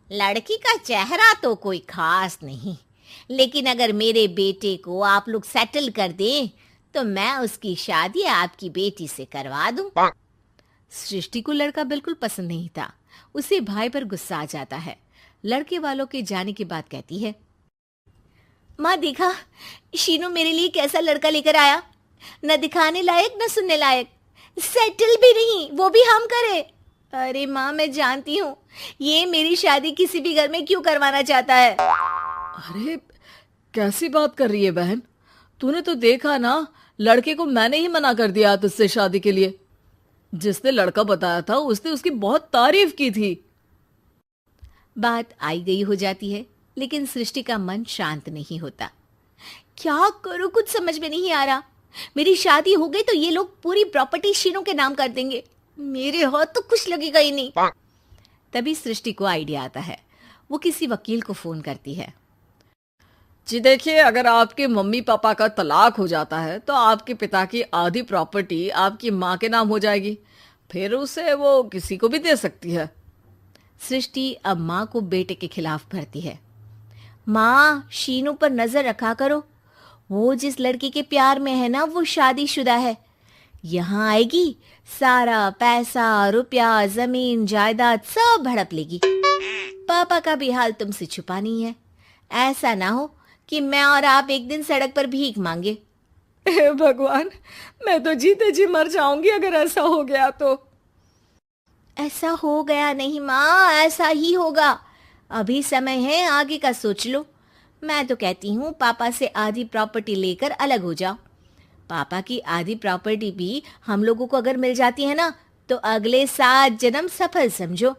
लड़की का चेहरा तो कोई खास नहीं, लेकिन अगर मेरे बेटे को आप लोग सेटल कर दें तो मैं उसकी शादी आपकी बेटी से करवा दूं। सृष्टि को लड़का बिल्कुल पसंद नहीं था। उसे भाई पर गुस्सा आ जाता है। लड़के वालों के जाने के बाद कहती है, माँ देखा, शीनू मेरे लिए कैसा लड़का लेकर आया, न दिखाने लायक न सुनने लायक, सेटल भी नहीं, वो भी हम करे। अरे माँ मैं जानती हूँ ये मेरी शादी किसी भी घर में क्यों करवाना चाहता है। अरे कैसी बात कर रही है बहन, तूने तो देखा ना, लड़के को मैंने ही मना कर दिया तुझसे शादी के लिए। जिसने लड़का बताया था उसने उसकी बहुत तारीफ की थी। बात आई गई हो जाती है, लेकिन सृष्टि का मन शांत नहीं होता। क्या करूँ कुछ समझ में नहीं आ रहा। मेरी शादी हो गई तो ये लोग पूरी प्रॉपर्टी शीनू के नाम कर देंगे, मेरे हाथ तो कुछ लगेगा ही नहीं। तभी सृष्टि को आइडिया आता है। वो किसी वकील को फोन करती है। जी देखिए, अगर आपके मम्मी पापा का तलाक हो जाता है तो आपके पिता की आधी प्रॉपर्टी आपकी माँ के नाम हो जाएगी, फिर उसे वो किसी को भी दे सकती है। सृष्टि अब माँ को बेटे के खिलाफ भरती है। माँ शीनू पर नजर रखा करो, वो जिस लड़की के प्यार में है ना वो शादीशुदा है। यहाँ आएगी सारा पैसा रुपया जमीन जायदाद सब हड़प लेगी। पापा का भी हाल तुमसे छुपा नहीं है। ऐसा ना हो कि मैं और आप एक दिन सड़क पर भीख मांगे। हे भगवान, मैं तो जीते जी मर जाऊंगी अगर ऐसा हो गया तो। ऐसा हो गया नहीं माँ, ऐसा ही होगा। अभी समय है, आगे का सोच लो। मैं तो कहती हूँ पापा से आधी प्रॉपर्टी लेकर अलग हो जाओ। पापा की आधी प्रॉपर्टी भी हम लोगों को अगर मिल जाती है ना तो अगले 7 जन्म सफल समझो।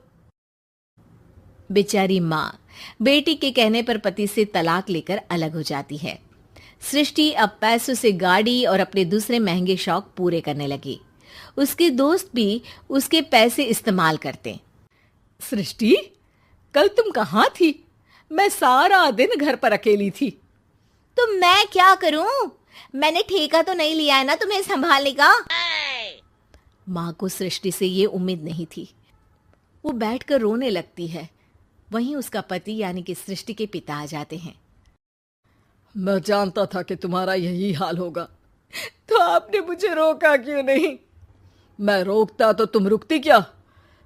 बेचारी माँ बेटी के कहने पर पति से तलाक लेकर अलग हो जाती है। सृष्टि अब पैसों से गाड़ी और अपने दूसरे महंगे शौक पूरे करने लगी। उसके दोस्त भी उसके पैसे इस्तेमाल करते। सृष्टि, कल तुम कहाँ थी? मैं सारा दिन घर पर अकेली थी। तो मैं क्या करूं? मैंने ठेका तो नहीं लिया है ना तुम्हें संभालने का। माँ को सृष्टि से ये उम्मीद नहीं थी। वो बैठकर रोने लगती है। वहीं उसका पति यानी कि सृष्टि के पिता आ जाते हैं। मैं जानता था कि तुम्हारा यही हाल होगा, तो आपने मुझे रोका क्यों नहीं? मैं रोकता तो तुम रुकती क्या?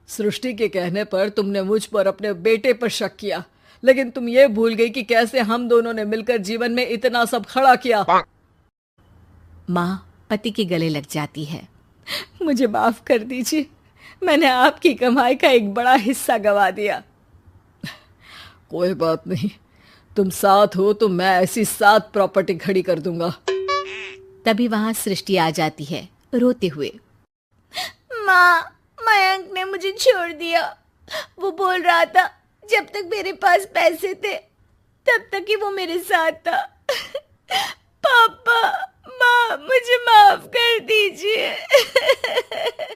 सृष्टि के कहने पर तुमने मुझ पर अपने बेटे पर शक किया, लेकिन तुम ये भूल गई कि कैसे हम दोनों ने मिलकर जीवन में इतना सब खड़ा किया। माँ पति के गले लग जाती है। मुझे माफ कर दीजिए, मैंने आपकी कमाई का एक बड़ा हिस्सा गवा दिया। कोई बात नहीं, तुम साथ हो तो मैं ऐसी 7 प्रॉपर्टी खड़ी कर दूंगा। तभी वहां सृष्टि आ जाती है रोते हुए। माँ, मयंक ने मुझे छोड़ दिया। वो बोल रहा था जब तक मेरे पास पैसे थे तब तक ही वो मेरे साथ था। पापा, माँ, मुझे माफ कर दीजिए।